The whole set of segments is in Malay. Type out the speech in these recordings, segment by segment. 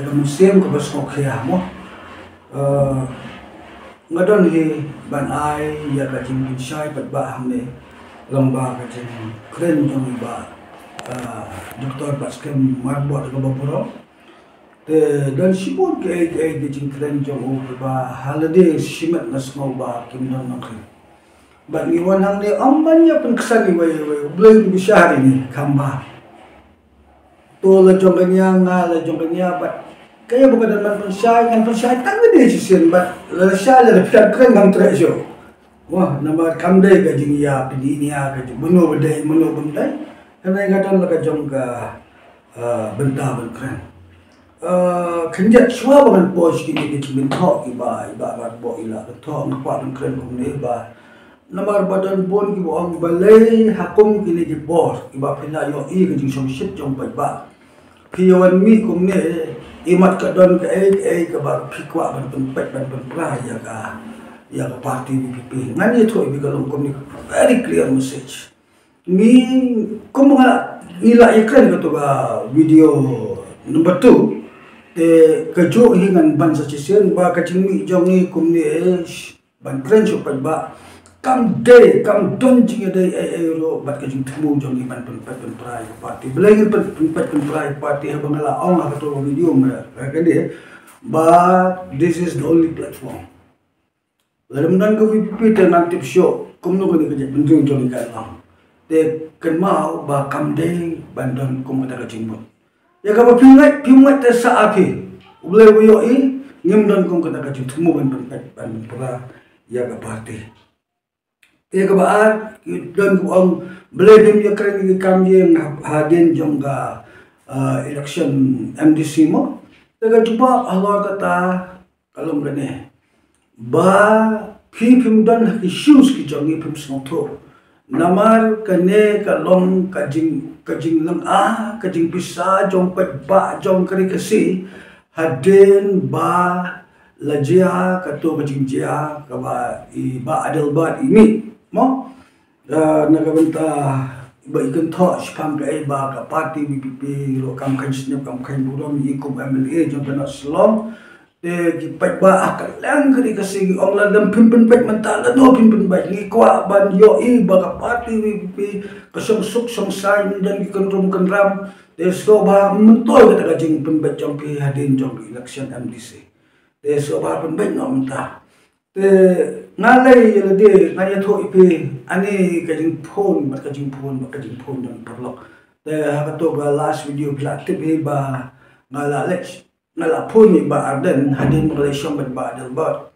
daga musim ka bas ko khia mo ngadon hi ban ai ya ka jing bin shai pat ba hamne lomba ka jing kren jong ba doktor baskem marbot ka baboro te dan sibut ke jing kren jong ba holiday simet nas mau ba kim don nakri ban ni wanang ni ambanya pun kesani wai belum bisa hari ni kamba to la jong kanya ngala jong kanya bat kaya bukan dalam pensai kan pensai tak ada sisian bat la sha la piat kren ngam trejo wah nama kamdai ka jing ya pidi ni ya ka meno bedai kana ngaton la ka jong ka benta ban kren kenjat shwa ban pos kini ki min tho iba rat bo ila tho ngpa ban kren kum ne ba namar badan bon ki boang balai hakum kini ki bor iba phina yo i ki jing shit jong ba piyawan mi kum ne imat ka don ka ka ba phikwa ban pra ya ka party BPP ngani tho ibi kalong kum ni very clear message mi kum nga ila ikran ka to ba video number 2 te kajo hingan ban sa chisen ba ka chingmi jong ni kum ni ban kren so ba kam don jing day ro bat ka jing thumu jong ni ban prai party belai pan prai party ha bangala ong ha to video ma ka de ba this is the only platform lam dan ko VPP te nan tip show kum no ko ni ka jing jong ka lang te kan mau ba kam day ban don kum ka jing mo ya ka ba pingat te sa api ulai wo yo i ngim don kum ka jing thumu ban pra ya ka party Eka baar don ang beledim ya keren ni kami yang hadin jongga election MDC mo. Tega coba halor kata kalau gane ba pim don issues ki jongi pim snoto. Namar kane kalong kajing lang kajing bisa jong ba jong kari kasi hadin ba lajia kato kajing jia kaba iba adelbat ini mo nagabenta iba ikan tho spam ka iba ka party BPP ro kam kan snap kam kan burom ikum MLA jong kana slom te ki pat ba akalang kri kasi ong la dam pimpin pat mentala no pimpin ba ni kwa ban yo iba ka party BPP kasong suk song sign dan ki kan ram te so ba mentol ka ta jing pin ba jong pi hadin jong election MDC te so ba pin ba no menta te ngalai yela de ngaya tho ipe ani kajing phone dan perlok te ha to ga last video plat tip he ba ngala phone ni ba arden hadin malaysia ba adal ba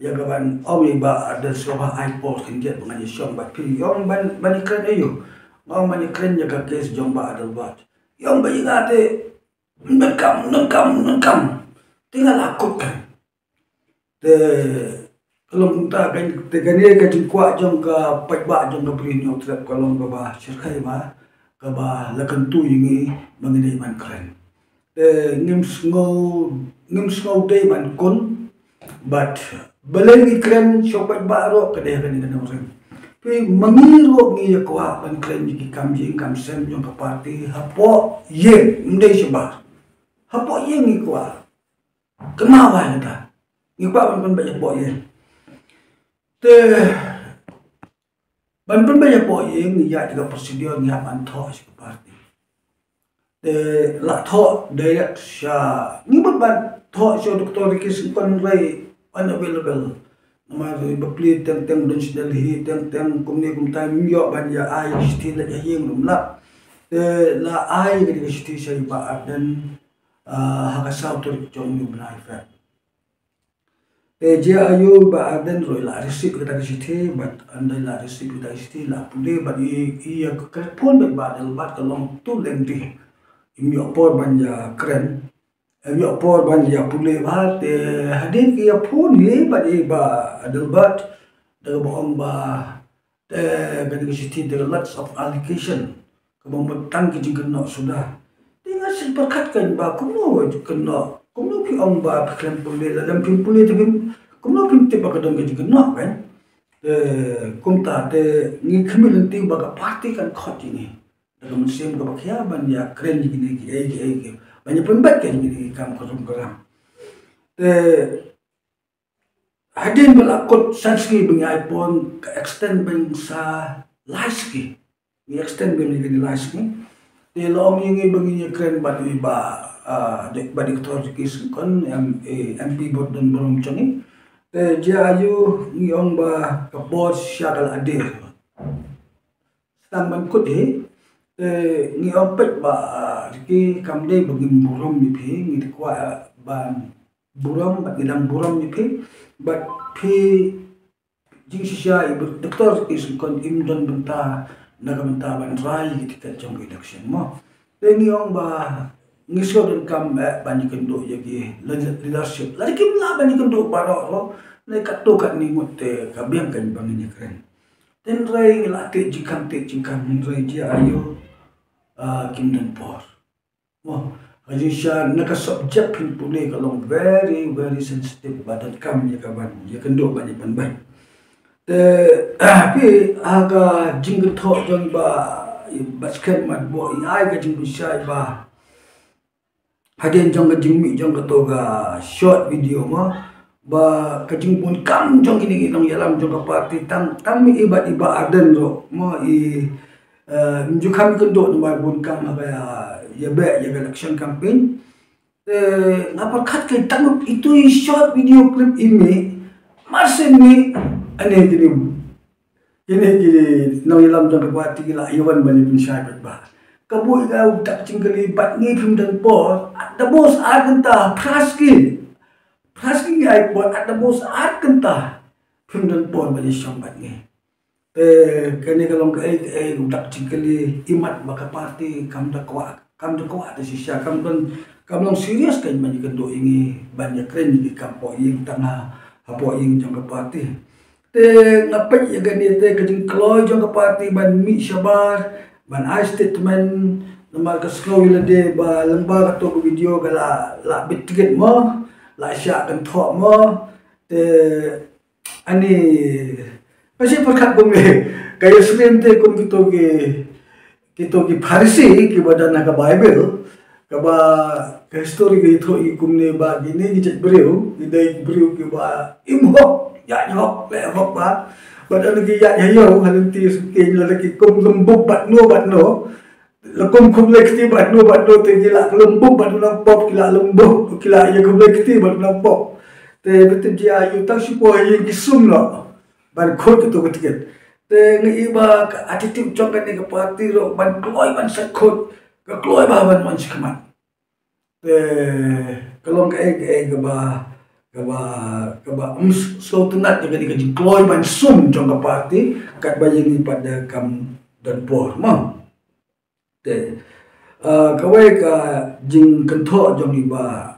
ya gaban omi ba adal so ba ipod kinjet ngani syong ba pi yong ban kren ayo ngom ban kren ya ka kes jong ba adal ba yong ba ingate nakam tinggal akut kan te kalau kita kan tegani ka jingkwa jong ka patba jong ka prinyo trap kalau ka ba sirkai ba ka ba lakan tu yingi mangini man kren ngim snow day man kun but baleng kren so patba ro ka de kan ni ren pe mangiro ngi kwa man kren ki kam sem jong ka party hapo ye ndai siba hapo ye ngi kwa kenawa ta ngi kwa man ba hapo ye te ban banyak poin ni ya juga prosedur ni aman tho party te la tho de sha ni ban tho so doktor ki kon rai unavailable nama bapli teng dan Delhi teng kumni kum time yo ban ya ai stil la yeng rum la te la ai ki stil sai ba dan hakasau to jong ni blai fa dia ayu ba aden roi la resip kita kisite but andai la resip kita kisite la pude ba iya ka pon ba dal ba kalong tu lengdi imi opor banja kren imi opor banja pude ba te hadin ki pon ye ba adal ba daga bohong ba te ga kisite the lots of allocation kabang betang ki jingno sudah tinggal seperkatkan ba kuno kena kuno pi ong ba kren pude dalam pin pude kuno pin te ba kadang ki jingno kan kumta te ngi khmil ti ba ka party kan khot ni daga musim ka bakya ban ya kren ni ki banyak pembat kan jadi kam keram. Hadin berlakot sanski bengi iPhone ke extend bangsa laiski. Ni extend bengi laiski. Di long yang bengi keren batu iba badi ketua kis kon MP board dan belum cengi. Dia ayu ngiong ba ke bos syakal adir. Tamban kudi ngiong pet ba ki kamde bagi burom ni pi ngi kwa ban buram bat ngilang buram ni pi bat pi jing sisya ibu doktor is kon imdon benta naga benta ban rai ketika jong election mo ngiong ba ngisyo dan kam ban kendo yagi leadership lagi kim la ban kendo baro ro ne katto kat ni ngote kabiang kan bangnya keren ten rai ngilate jikam rai dia ayo kim dan por mo Haji Syah nak subjek pulih kalau very sensitive badan kam ya kawan ya kendo banyak banyak. Tapi aga jinggut thok jong ba basket mat bo ai ka jing bisa ba. Hadin jong ka jing mi jong ka toga short video ma ba ka jing pun kam jong kini nong yalam jong ka party tam mi ibat aden ro mo minju kami kendo no pun kam ba ya baik ya election campaign ngapa kat ke tanggup itu short video clip ini masih ni ane gini nau yalam jang kebuat gila iwan bani pensyabat ba kabu ika tak cingkali bat ni film dan por ada bos agenta praski ai buat ada bos agenta film dan por bani syambat ni kene kalau ke tak cingkali imat maka parti kam dak ada sisa kam long serius kan banyak kendo ingi banyak keren di kampo yang tengah apo yang jang parti ngapai ya gani kejeng kloy jang parti ban mi syabar ban I statement nomor ke slow lade ba lembar atau video gala la bitget mo la syak kan thok mo ani masih perkat bumi kaya slim kun kita ki Farisi ki badan ka Bible ka ba ka history ki tho i kumne ba gini ki breu idai breu ki ba imho ya nyok le hok ba badan ki ya yo halinti suke lalaki kum lembuk bat no lakum kum lekti bat no te gila lembuk bat no pop kila lembuk kila ya kum lekti bat no pop te betul dia ayu tak sipo yang kisum lo ban khot to ketiket iba attitude jongkan ni ke parti ro ban kloy ban sakut ke kloy ba ban man sikamat kalau ke ba so tenat juga di kloy ban sum jong ke parti kat bayang ni pada kam dan por ma kawai ka jing kentho jong ni ba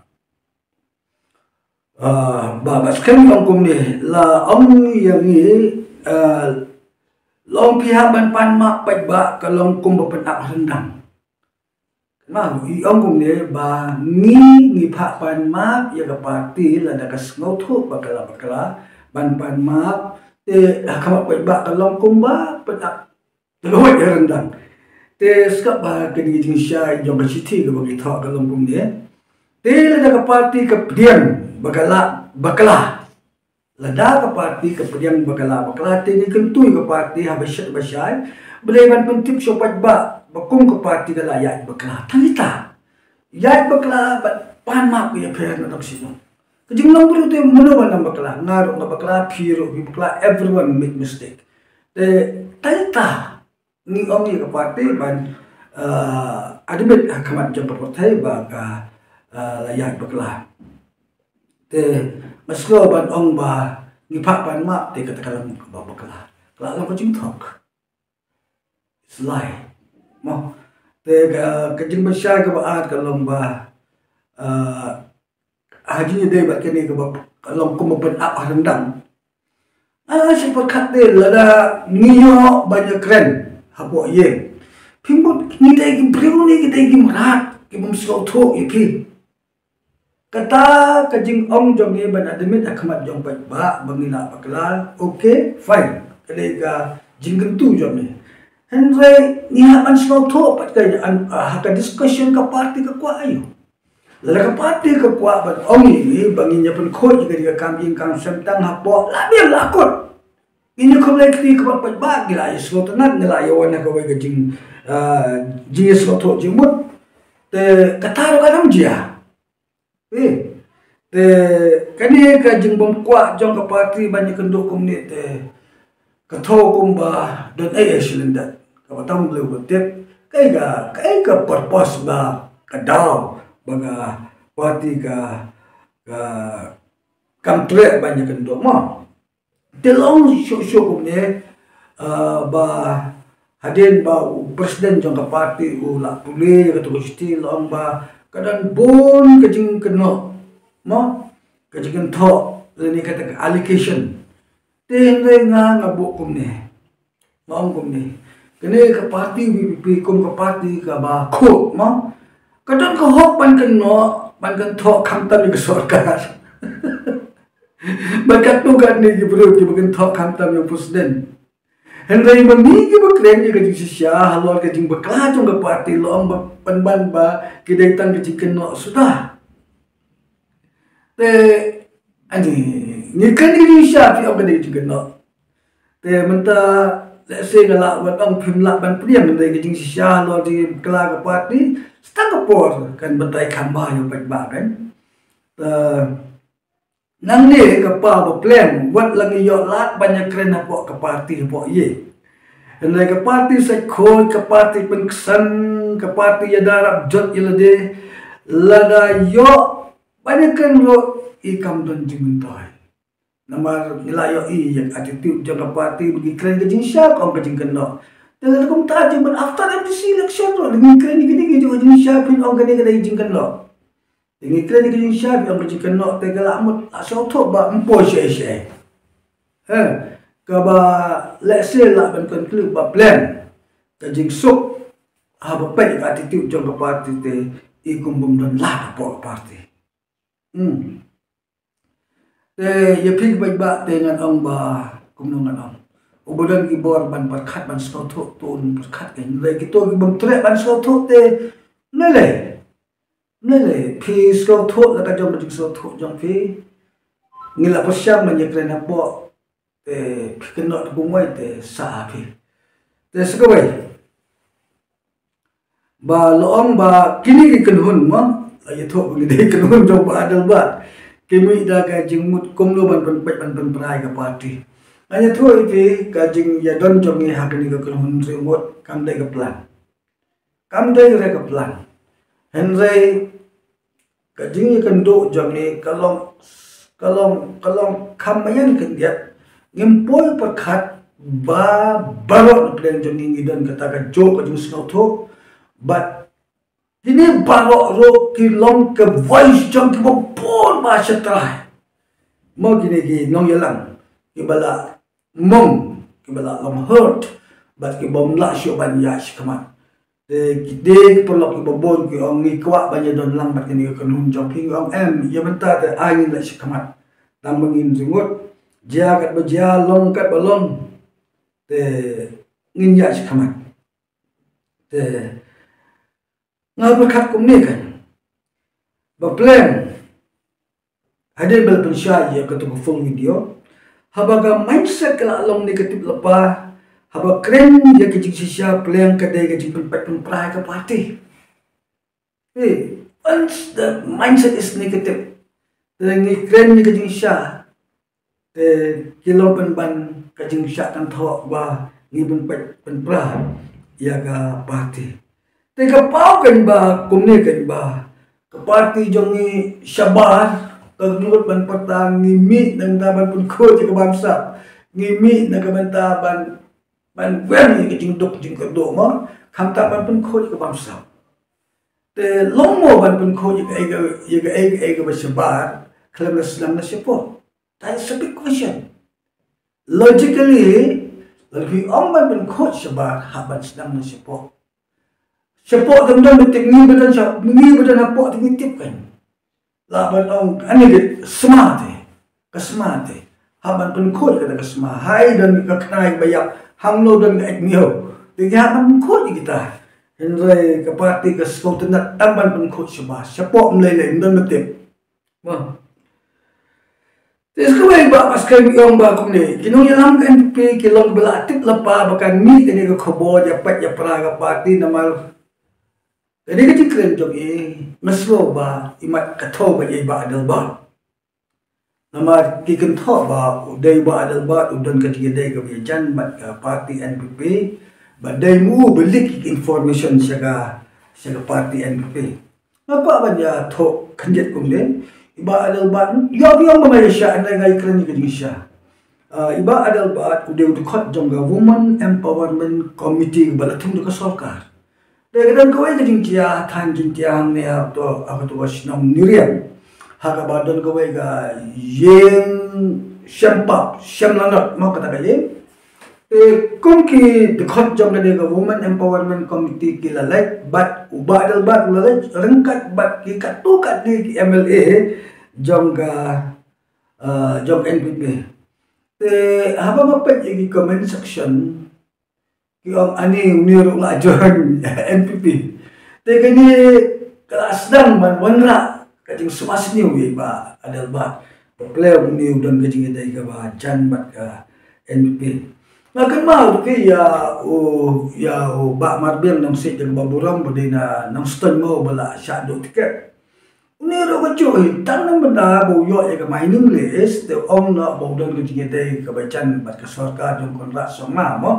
baskan kum ni la yang ni long pihak ban pan mak pai ba kalong kum ba penak rendang ma iong kum ne ba ni phak pan mak ya ka parti la da kas ngau thu bakala ban pan mak kamak pai ba kalong kum ba penak loi rendang skap ba kini jing syai jong ka city ka bagi thok kalong kum ne la da ka parti ka pedian bakala lada ke parti ke pediang bakala tinggi kentui ke parti habasyat basyai beleban pentip sopat ba bakung ke parti ke layak bakala tanita yat bakala pan mak ya pera nak sino kejing nang bru te meno ban bakala ngaru ngak bakala piro bakala everyone make mistake tanita ni om ni ke parti ban adibet hakamat jam partai ba ka layak bakala Masko ban ong ba ni pak ban mak te kata kalam ba bakala kala ko jing thok slide mo te ka jing ba sha ka ba at kalong ba haji ni de ba kene ka ba kalong ko mapan ap rendang si perkat de lada niyo banyak keren hapo ye pimbut ni de ki priu ni ki de ki marat ki bum so tho ipi kata kajing ong jong ni ban admit akmat jong ba bangina bakala okay fine kelega jinggentu jong ni Henry ni haman slow to pat ka haka discussion ka party ka kwa ayo Lalu parti ke kuat ban ongi banginya pun koi juga dia kambing kang sentang hapok labian lakut. Ini kolektif kebat bag gila ya slot nat gila ya wana kau gajing jing slot jimut te kataro kadam jia. Te kani kajing bom kuat jong ke parti banyak kenduk komunit te katau kumba dan silindat. Kau tahu belum betul? Kaya purpose ba kadau baga parti ka kamtre banyak kenduk mah. Telong syuk-syuk ni ba hadin ba presiden jong ka parti la pulih ka tu sti long ba kadang bon kajing keno mo kajing tho ni kata allocation tin nga ngabuk kum ni ngom kum ni kene ka parti BPP kum ka parti ka ba ko mo kadang ka hok ban keno ban kan tho kham tam ni ka sarkar Bakat tu kan ni bro ki bagan thok khantam yang presiden. Henry mami ki bakren ni kajing sisya halor kajing bakla jong ka parti long ba panban ba kidaitan kajing keno sudah. Te ani ni kan ni sya fi ok kajing keno. Te menta let's say ngala wat ang phimla ban priang ni kajing sisya halor di kala ka parti stang por kan batai khamba yo ba kan. Nang ni kapa ba plan wat lagi yo lat banyak keren apa ke parti apa ye. Hendak ke parti sekol ke parti pengkesan ke parti ya darab jot ilade lada yo banyak kan yo ikam don jimentai. Namar nilai yo yang attitude jaga parti bagi keren ke jing siap om ke jing kena. Dalam kum taji ban after empty selection ro dengan keren gini jo jing siap om ke jing kena. Ini kira ni kejing siap yang kejing nak tegak amut asal tu ba empo syai. Kaba let's say lah ban conclude ba plan kejing sok ha ba pai attitude jong ka parti te ikum bum don la pa parti. Te ye pig bai ba dengan ong ba kum nongan ong. Ubudan ki bor ban perkhat ban so tu tun perkhat kan le ki to ki bum tre ban so tu te nele pi skau thot la ka jom jing so thot jong pi ngila pasyam manya krena po te kenot bungwai te sa pi te skawai ba loong ba kini ki kenhun mo ay thot ngi kenhun jong ba adal ba kimi da ka jing mut kom lo ban ban prai ka parti anya thoi pi ka jing ya don jong ni hakni ka kenhun remote kam dai ka plan Henry kajing ikan do jam ni kalau kamayan kan dia ngempoi perkat ba barok plan jam ni dan katakan jo kajing snow to but ini barok ro kilong ke voice jam ke pon bahasa terakhir mau gini nong yalang kibala mong kibala long hurt but kibom la syo ban yash kamat Gede pelok ibobon ki ong ngikwa banyak don lang bat ni kan hunjong ping ong ya benta te angin la sikamat tambengin jungut dia kat beja long kat balong te ngin ya sikamat te ngapa kat kum ni kan ba plan ada bel pensya ya ketu full video habaga mindset kala long negatif lepa haba keren dia kecik sisa plan kedai kecik pemprai ke parti. Once the mindset is negative, tengi keren ni kecik sisa, kilo ban kecik sisa kan thok ba ni pemprai ya ke parti. Tega pau kan ba kumni kan ba ke parti jong ni sabar keluar ban petang ni mi nang taban pun ko ke bangsa ni mi nang ban ban wen ni kecing dok jing kedok mo kham ta ban pun khoj ke bangsa te long mo ban pun khoj ye ga ba sabar khalam islam na sipo that is a big question logically lafi om ban pun khoj sabar ha ban islam na sipo dam betik ni badan apa tip kan la ban ong ani smart ka smart ha ban pun khoj ka smart hai dan ka knai bayak hamlo dan ek mio tiga ham khoj kita Henry ke parti ke sekolah nak tamban pengkut sebah. Siapa meleleh dan betul. Wah. Terus kau ba paskan yang ba kum ni. Kino yang NPP kilong belatik lepa bahkan ni ini ke khabar dapat ya peraga parti nama. Jadi kita keren jom meslo ba imat katau ba ba adal ba. Nama kiken tho ba udai ba adal ba udan ke dai ke jan mat parti NPP ba dai mu belik information siaga parti NPP. Apa ba ya tho kanjet kum ni. Iba adal bat ya biang Malaysia andai ngai keren ke Indonesia. Iba adal bat udah dekat jongga Women Empowerment Committee balatung dekat sarkar. Dengan kau ini jingkia tan jingkia hamne atau apa tu wasinam nirian. Haka badan kau ini yang syempap syamlanat mau kata kaya. Kongki dekat jongga dega Women Empowerment Committee kilalai bat ubah adal bat ulalai rengkat bat kikat tu kat di MLA jongga jong NPP. Apa apa jadi comment section yang ani uniru lajuan NPP. Tapi ni kelas sedang wanra kajing suas ni ba adal ba player ni udan kajing dai ka ba jan bat ka NPP. Makan mau ke ya ba marbel nang sit jang baburang bedina nang ston mau bala syado tiket. Uniru ka cuy tanang benda boyo ya ka mining list te ong na bodan kajing dai ka ba jan bat ka sarkar jong kontrak sama mo.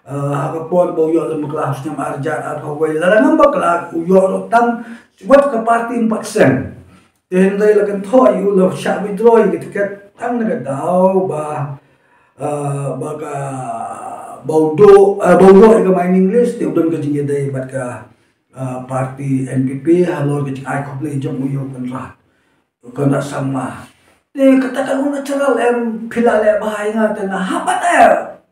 Hagapon boyo lam kelas nya marjan atau wei larangan bakla uyo tang buat ke parti 4%. Hendai lakan thoi ulo syak withdraw tiket tang naga dau ba baga baudo ke mining list te udon ke jinge dai bat ka parti NPP halor ke ai komple jom uyo konra sama. Te katakan una ceral em pilale bahai ngata na hapat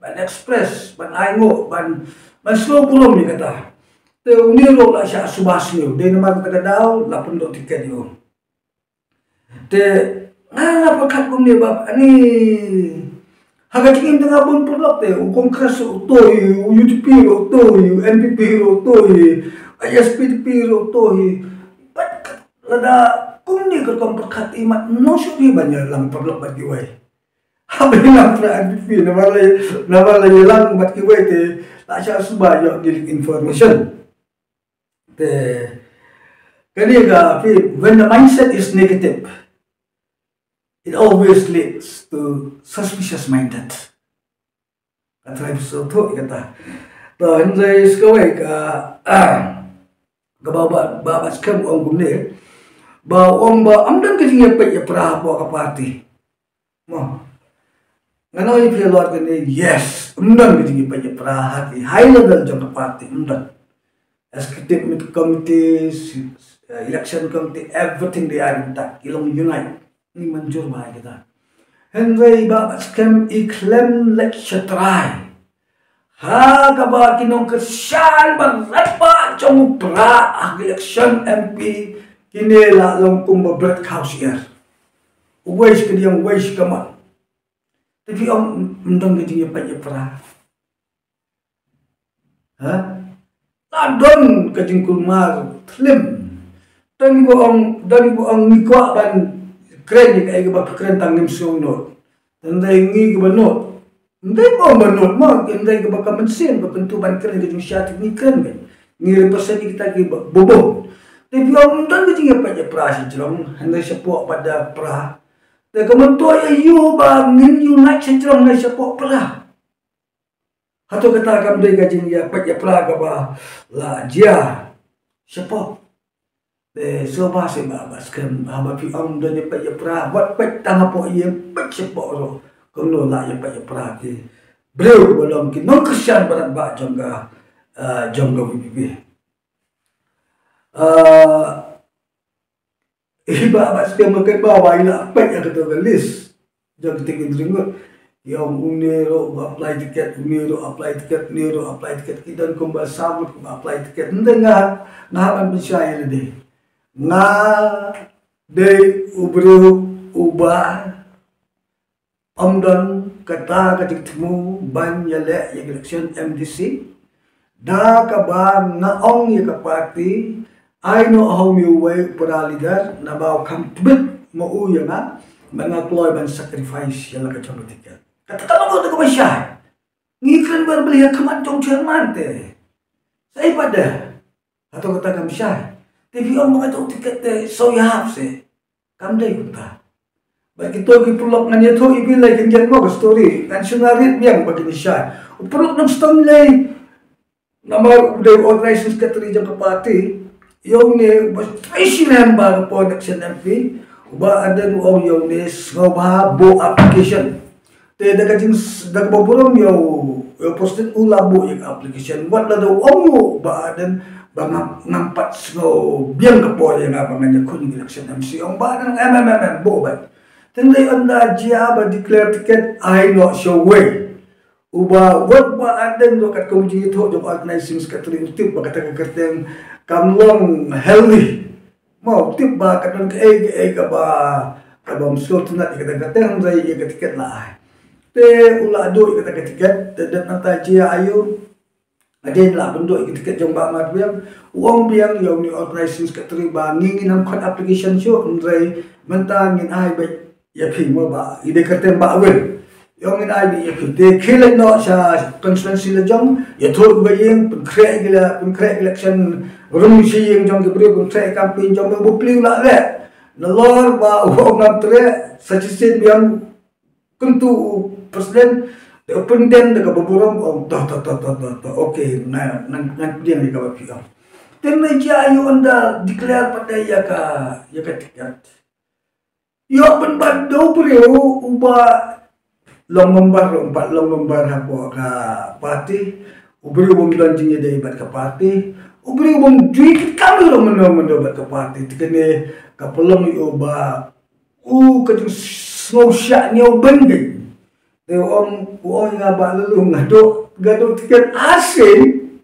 ban express ban aingo ban slow pulom ni kata te uniro la sya subas ni de nama kata dau la pun do tiket yo te ngala pakat kum ni bab ani haga king tengah pun pulok te ukom kras to UTP ro to NPP ro to ISPP ro to pat lada kum ni ko kom pakat imat no syuhi banyak lam pulok bagi wai. Habis nak NPP nama yelang mat kiwe te tak syak subah yo gilik information. Te kani ga when the mindset is negative, it always leads to suspicious minded. Kata so tu kata. To henry skawai ka bawa skam ong gumne ba ong ba amdan ke jinge pe ya pra apa ka parti. Mo ngano ni pilot ni yes undang begini banyak perhati high level jangka parti undang executive committees election committee everything they are intact ilong unite ni manjur ba kita Henry ba scam iklam lecture try ha ka ba kinong kesyal berat ba jong pra election MP kinela long kumba bread house here uwais ke diang wais kaman. Tapi orang mendong ke dia banyak perah. Adon ke jingkul mar tlim. Dan orang ngikwa ban keren ni kaya ba keren tang nim sung not. Dan dai ngi ke banot. Ndai ba banot ma ndai ke ba kamen ba pentu ban keren ke jing syat ni keren kan. Ngi represent kita ke bobo. Tapi orang mendong ke dia banyak perah si jerong handai sepuak pada perah. Dan kementua you ba ngin unite centrum na siapa pula. Atau kata kami dari gajin ya pat ya pula ka ba la dia siapa. So ba se ba baskem ba pi om dan ya pat ya pula buat pat tang apa ye pat siapa ro. Kono la ya pat ya pula ki. Breu belum ki non Christian barat ba jongga WPP. Iba baskem makan bawa ila pat ya kata list. Jog tiket ringot. Yang uniro apply tiket, uniro apply tiket, uniro apply tiket. Kita kumbal sabut apply tiket. Nanti ngahaman pensyaya deh. Nga de ubah amdan kata ketik temu ban yale election MDC Da ka ba naong ya ka party I know how you way para leader na ba kam tibet mo uya nga mga kloy ban sacrifice yala ka chong tiket katakalong mo ka ba siya ngikran bar beli kamat tong chairman te sai pada atau kata kam siya TV om mga tong tiket te so you have se kam dai kunta bagi to gi pulok nga niya to ibilay kanyan mo ka story kan sunarit biyang bagi ni siya upulok ng Stanley nama udah organization secretary jang kapati yung ni special ba po election MP uba ada nu yung ni ngoba bo application te daga jing daga boborom yo posted ula bo yung application what la do yo ba dan ba nampat snow biang kapo yang apa nganya kun election MC ang ba ng bo ba tendai anda jia ba declare ticket I not show way uba what ba aden do kat komji tho jo organizing secretary tip ba kata kerteng kamlong healthy mo tip ba katong ke ka ba kabam skot na kata kerteng rai ye tiket la te ula do kata tiket dat nang ta chia ayu aden la bendo tiket jong ba mat biang uang biang yo ni organizing secretary ba ngingin am kon application show rai mentangin ai ba ya phi mo ba ide kerteng ba wen yung inai bi ikute kilen no sa constituency la jong ya thol ba yeng pun krek election rum si yeng jong gebri pun krek campaign jong bo pliu la le na lor ba o ngam tre sa chisin biang kuntu presiden de open den de boborom om to okay na nang diang di ka ba pi ten na ja ayu anda declare pada ya ka tiket yo pen ban do priu uba long membar hapo ka party ubri bom lanjing day bat ka party ubri bom juik kami lo meno bat ka party tikene ka pelong yo ba ka snow shot ni bengi de om nga ba lu ngado gado tiket asin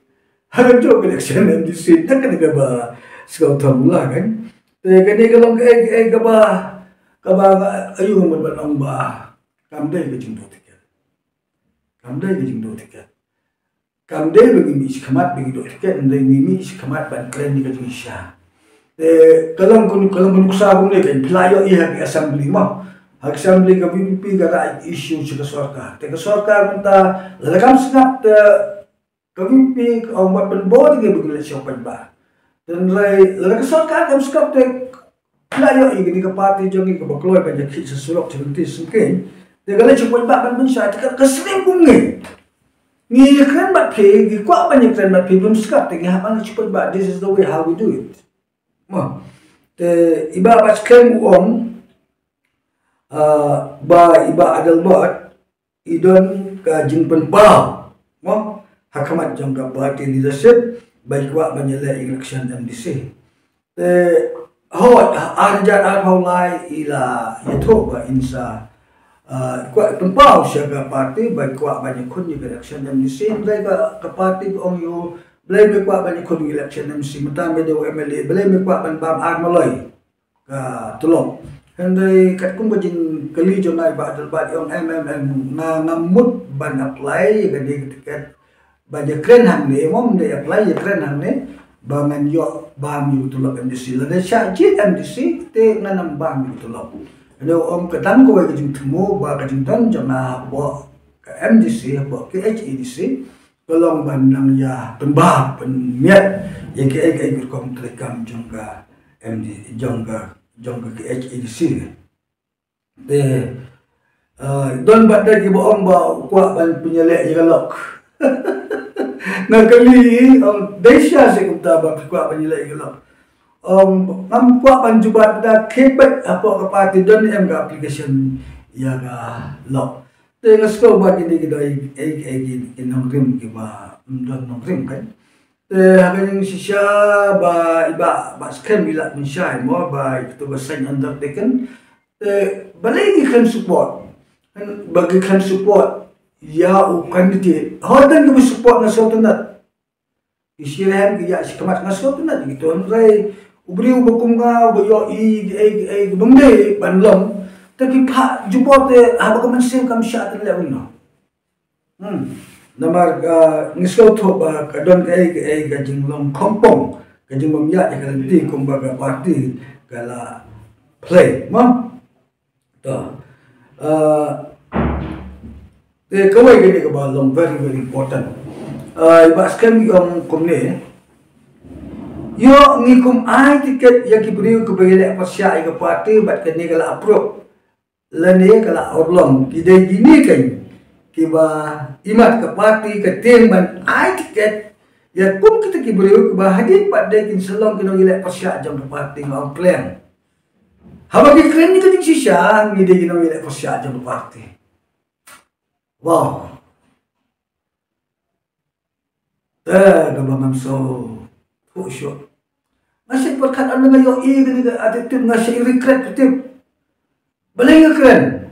hagan jo election MDC takene ka ba scout lah kan te kene kalong ka ba ayu mo ba nang ba kamdai ke jingdo tiket kamdai bagi mi kamat bagi do tiket ndai mi kamat ban kren ni ke jisha kalang kun kusa bung ne kan playo iha ke assembly ma assembly ka VP ka ra issue sa sarkar te ka sarkar menta lagam snap ka VP o mat ban bod ke bagi le siapa ba dan rai laga sarkar kam skap te playo i ke ka party jongi ka bakloy ba jakit sa sulok chinti sungkin dia kalau cuba ban bangsa dekat kesering bungi ni keren bat phe gi kwa banyak keren bat phe belum sekap te ha man cuba bat this is the way how we do it mo te iba bat keren ba iba adal bot idon ka jingpen ba mo hakamat jangka party leadership baik kwa banyak election MDC te hot arjan arhaulai ila yato ba insa kuat tempau siaga parti baik kuat banyak kun election MDC mulai ke parti ong yo boleh me kuat banyak kun election MDC mentang be MLA boleh me kuat ban bam ar maloi ka tolong handai kat kum bajing kali jonai ba dal ba ong MMM na ngamut ban apply ga di tiket banyak kren hang ne mom de apply ya kren hang ne bangan yo bam yu tolong MDC la de sya jit MDC te nganam bam yu tolong Nếu ông cái tăng của cái chúng mua và cái chúng tăng cho là bộ cái MDC bộ cái HEDC cái lòng bàn năng ya bên ba bên miệt những cái công ty cầm trong cái MD trong cái HEDC để don bắt đây cái bộ ông bảo qua ban punya lek je galok nah kali ông Desha se kumta ba qua ban lek galok nampak ban jubat da kebet apa ke parti don em ga application ya ga lock tengah sko ba kini kita inong rim ke ba don nong rim kan te hagan sisya ba iba skem bila mensyai mo ba itu ba sign undertaken te balai kan support kan bagi kan support ya u candidate hodan ke support na sotenat isirahan ke ya sikamat na sotenat gitu rai ubri ubakum nga ubayo bangde banlong tapi pak jumpa te haba ka mansim kam sya tan le uno Namar ngisko thop kadon ke jing long kompong ke jing mom ya ke ti kumba ka party kala play ma to te kawai ke ba long very important ba scam komne yo ngikum ai tiket ya ki beriu ke bele pasya ke party bat ke ni kala approve lane kala orlom kide gini kan kiba imat ke party ke tim ban ai tiket ya kum kita ki beriu ke ba hadir pada kin selong kino gile pasya jam ke party ngam plan haba ki kren ni ke tik sisa ngide kino gile pasya jam ke party wow gabamam so fushyo masih perkataan dengan yo ini ada tim ngasih regret tim balai keren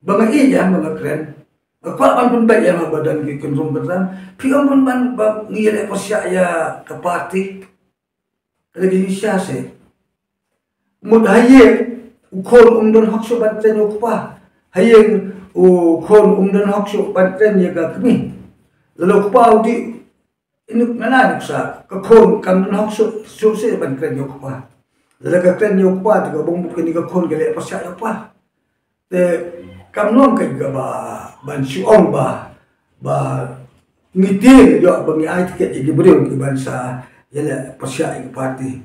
bang ya bang keren aku pun baik ya badan ki konsum beram pion pun ban ngire pasya ya ke party lagi siase mudaye ukol umdon hakso banten ukpa hayeng ukol umdon hakso banten ya ka kami lalu ukpa di inuk nana sa kakon kam nok so se ban kren yok pa la ka kren yok pa ta bong bu ni ka kon gele pa sa yok pa te kam non ka ga ba ban su on ba ngiti yo ba mi ai tiket ji brio ki ban sa yele pa sa ik party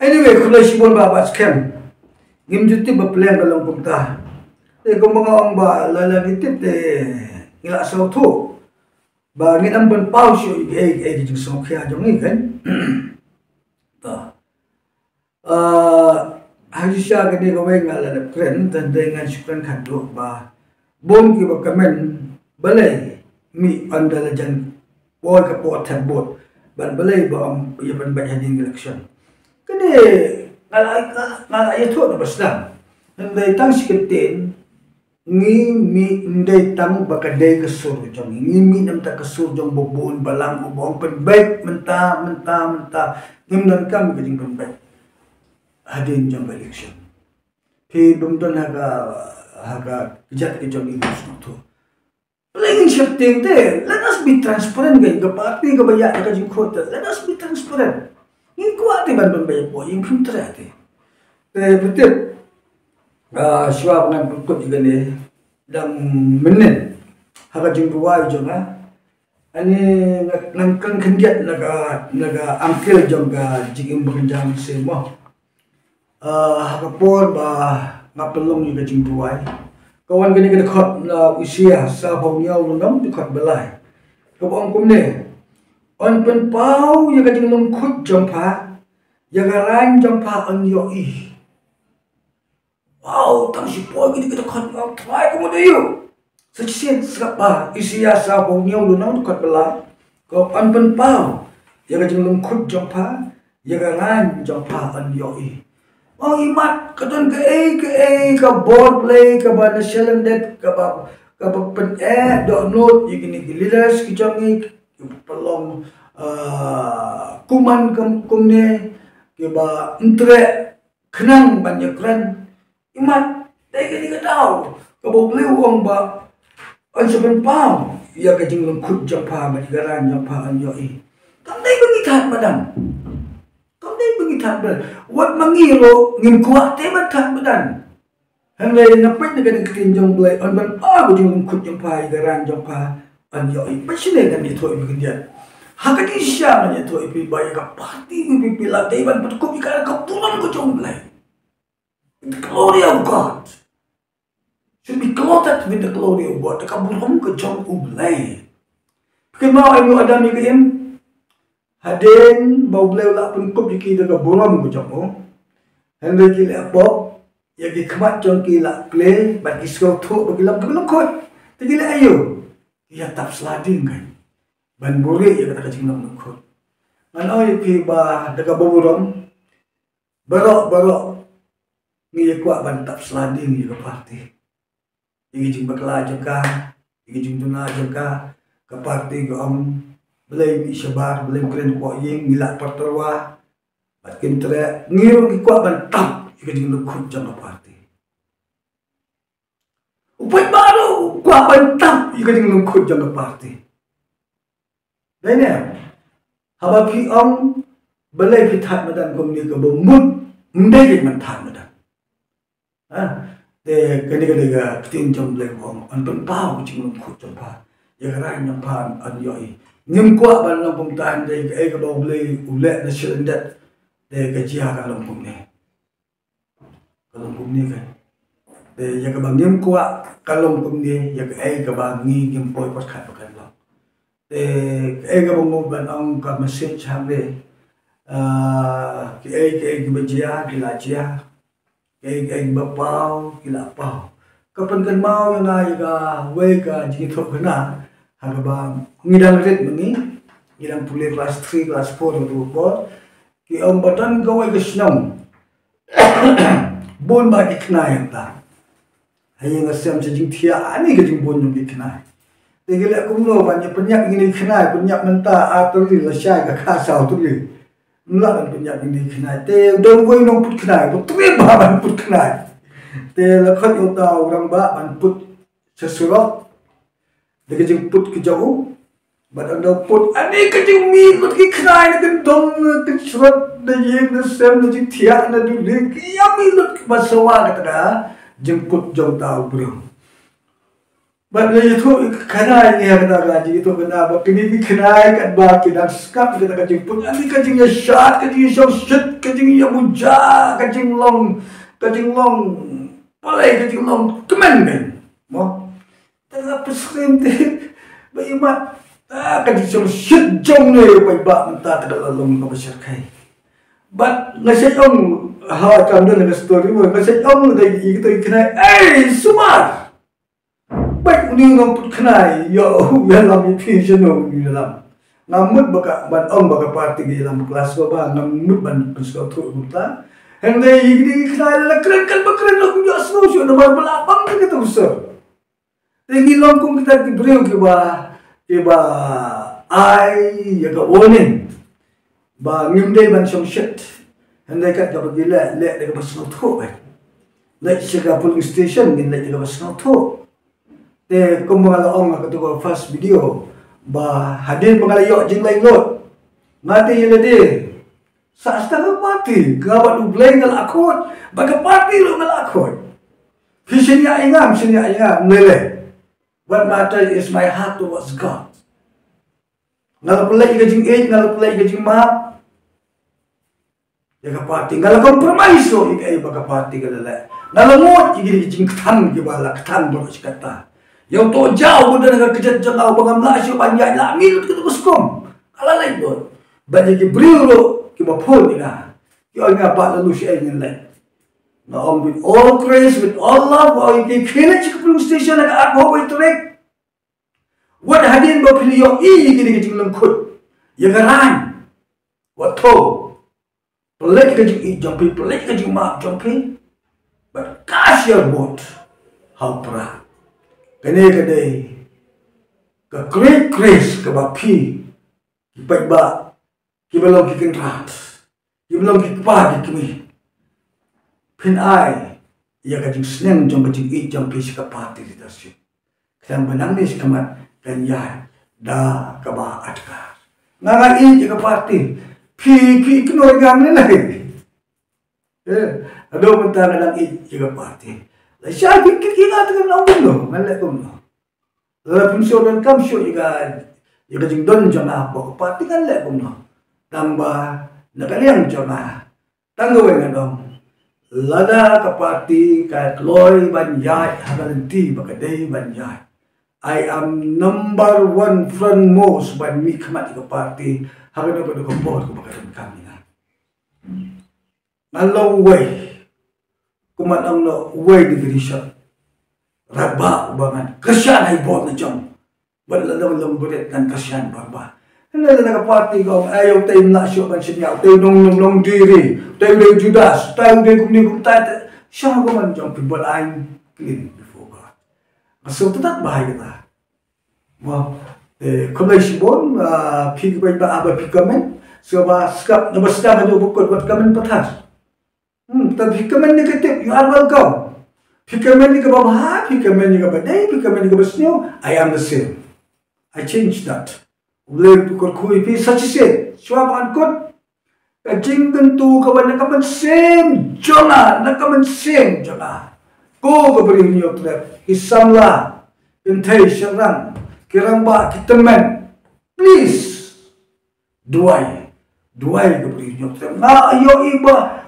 anyway kula si bon ba scam ngim juti ba plan ba long pumta te ko mga ong ba la gitip te ngila sa tu ba ngin ang ban pau siyo jing so kya jong ni kan ta haji sya gani ko wen ala na kren tan dengan syukran khanduk ba bon ki ba kamen balai mi andala jan boy ka pot bot ban balai ba am ya ban ba hading election kani ngala ya tho na baslam ndai tang sikten ngi mi ndai tang bakadai kesur jong ngi mi nam ta kesur jong bobon balang ubong penbaik menta ngim nan kam ke jing penbaik hadin jong election pi bumdon haga kejat ke jong ibu tu playing shifting te let us be transparent ga party ga baya ka jing khot let us be transparent ngi kuat ban banyak po ing filter te betul siwa pengan pukut juga ni dan menen haga jumpa juga ani nangkang kendiat naga angkel juga jigim bekerja semua haga por ba ngapelong juga jumpa kawan gini kena khot usia sa baunya ulundam dekat belai kawan kumne on pen pau ya ka jinglong khut jumpa ya garan jumpa on yo i wow, tang si boy gini kita kan try kamu deh yuk. Secien siapa isi asa baunya ulunang dekat belah. Kau pen pau, ya kajeng lengkut jompa, ya karan jompa an yoi. Oh imat kadon ke board play ke ba national net ke ba pen download ya gini leaders kijangi pelong kuman kumne ke ba entre kenang banyak keren. Imat, tega ni tahu. Kau beli uang ba, an sepen pau. Ia kajing lengkut jumpa, berjalan jumpa an yoi. Kandai bengitat badan. Kandai bengitat badan. Wat mangiro ngin kuat tebat tat badan. Hendak napet dengan ketinjong belai an ban pau kajing lengkut jumpa, berjalan jumpa an yoi. Macam ni kan itu ibu kendian. Hakat isya kan itu ibu bayar kapati ibu pilat teban berkup ikan kapuran kau belai. The glory of God should be clothed with the glory of God. Kaburong ke jom ublay. Kemau ayu adam ikim haden bau blay la pun kup diki de kaburong ke jom. Hendak kila apa? Ya ki kemat jom kila play bagi skor tu bagi lam kebelam kot. Tegila ayu. Ya tap slading kan. Ban buri ya kata kacing lam kot. Mana ayu pi ba dekat kaburong. Barok ngi kuat bantap slading juga party. Igi jing bakla juga, igi jing tuna juga ke party ke om belai mi sebar belai keren kuat ying ngilak perterwa batkin tere ngirung ki kuat bantap igi jing lekut jang ke party. Upai baru kuat bantap juga jeng lungkut jang parti. Đây nè, haba pi ông belai pi that madan kom ni ke bomut mendai ke man that madan. De kene ga tin jom le bom an pen pau jeng lungkut jom pa. Ya rai nyam pan an yoi. Nim kuat ban long pom tan de ke ba boleh ulet na silendat de ke chia ka long pom ni. Kalong pom ni kan. De ya ka bang nim kuat kalong pom ni ya ke ba ngi nim poi pas khat kan long. De ke ba mo ban ong ka message ham de ke ba chia ki la chia. Ke ba pau ki la pau. Kapan kan mau yang ai ka we ka ji thok na. Harbang ngidang red mengi ngidang pulih kelas 3 kelas 4 tu bot ki om batan gawai ke snong bon ba ki kna yang ta hanya ngasam sejing thia ani ke jing bon yang ki kna te gele kum lo ban penyak ngini kna penyak menta atur di lasai ka kha sau tu li mla ban penyak ngini kna te dong goi nong put kna put tre ba ban put kna te la khat yo ta orang ba ban put sesurok de kejing put ke jauh badan dah put ani kejing mi put ki khnai na kan dong ke surat de ye na sem na jing thia na du le ki ya mi lut ke basawa ka ta jing put jauh tau bro bat le ye thu khnai ni ha ta ga ji to na ba kini ki khnai kat ba ki dak skap ke ta kejing put ani kejing ya shat kejing ya shit kejing ya muja kejing long palai kejing long kemen kan mo tengah pesrim te baimat kan jom shit jom ne bai ba menta ta long ka besar kai but ngasai ong ha kam dan ngas story mo ngasai ong dai i to iknai sumar bai uni ngom put khnai yo ya lam pi jeno ni lam ngamut baka ban ong baka party di dalam kelas ko ba ngamut ban pesko tu buta hende igdi khnai la kren kan bakren lo yo sno sho na bar belapang ke tu usah Tinggi longkung kita diberi ke ai ya ka warning ba ngimdai ban som shit handai kat ka bagila le de ka basno tho ba le shiga police station din le ka basno tho te kumala ong ka to first video ba hadin mangala yo jing lai lot ngati yele de sa sta ka party ka ba du bleng ngal akot ba ka party lo ngal akot fishinya ingam lele. What matters is my heart towards God. Ngalah pelai gajing age, ngalah pelai gajing map. Jaga party, ngalah compromise so ikai baga party galala. Ngalah ngot igiri gajing ketang gibala ketang boros kata. Yang to jauh muda dengan kejat jangau bangam lasyo banyak la milut kita buskom. Kalah lain dot. Banyak gibril lo kiba pol ina. Yo ngapa lalu syai ngelai. Now with all grace, with all love, or you can police station and at home to make. What hadin ba piliyo gini kejing lengkut. Ya garan. What to? Pelik kejing jumping, pelik kejing mak jumping. But cash your boat. How proud. Kene kadai. Ka great grace ka ba pi. Kipai ba. Kibalong kikin rat. Kibalong kikpa kikmi. Pin ai ya kajing seneng jong kajing jong pis ka party leadership kan benang ni sekamat kan ya da ka ba atka ngara ka party pi kno gam ni lai ado menta nang ka party la sha ki na ta nang no male ko no la pun so dan kam sho ya kajing don jong apa ka party kan le ko no tamba nakaliang jong tanggo ngadong Lada ka party ka Chloe Banyai haganti bakadai Banyai. I am number 1 friend most ban mi kamat ka party hagan ko ko board ko bakadan kami na. Ngalong way kumat ang no way division. Raba bangan kasyan ay board na jom. Wala lang buret kan kasyan barba. Hindi na naka-party ko, ayaw tayo na siya man siya, tayo nung diri, tayo na Judas, tayo na kung tayo, siya ko man dyan, but I'm clean before God. So, tatat bahay kita. Well, kung na isibon, pigibay ba aba pigamen, so ba, skap, nabasta ka nyo bukod, what kamen patas. Tapi pigkamen negative, you are welcome. Pikamen ni kababha, pikamen ni kabadai, pikamen ni kabasnyo, I am the same. I changed that. Ulay tukor kui pi such said, Shwaban kot, kajing tentu kawan nakaman same jona, nakaman same jona. Ko kabri niyo trap, hisamla, intay sharang, kiramba kitamen. Please, duay kabri niyo trap. Na ayo iba,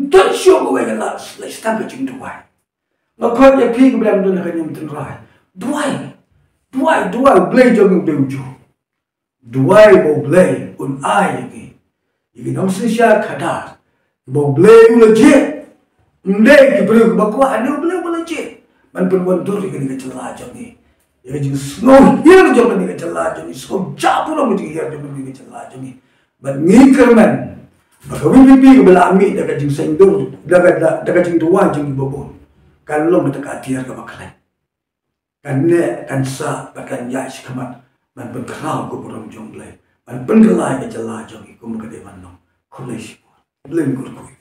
don't show ko ay galas, let's stand kajing duay. Ngakot ya pi kabri doon na kanyang tinray. Duay, blay jong dewju. Duay bo blay, ay yagi nong siya kadar. Bo blay legit. Ndai ki beri bakwa ane blay legit. Man perempuan tu yagi ni kecela jong ni. Yagi snow here jong ni kecela jong ni. So japu lo mesti here jong ni kecela jong ni. But ni kerman. Maka wipi kabela ami daga jing sendong daga jing duwa jong ibobon. Kalau lo mesti katiar ka bakalan. Kan sa bakan yash kamat man berkenal ko burung jonglai man pengelai ke jala jongi ko makade manno kulish blem kurkui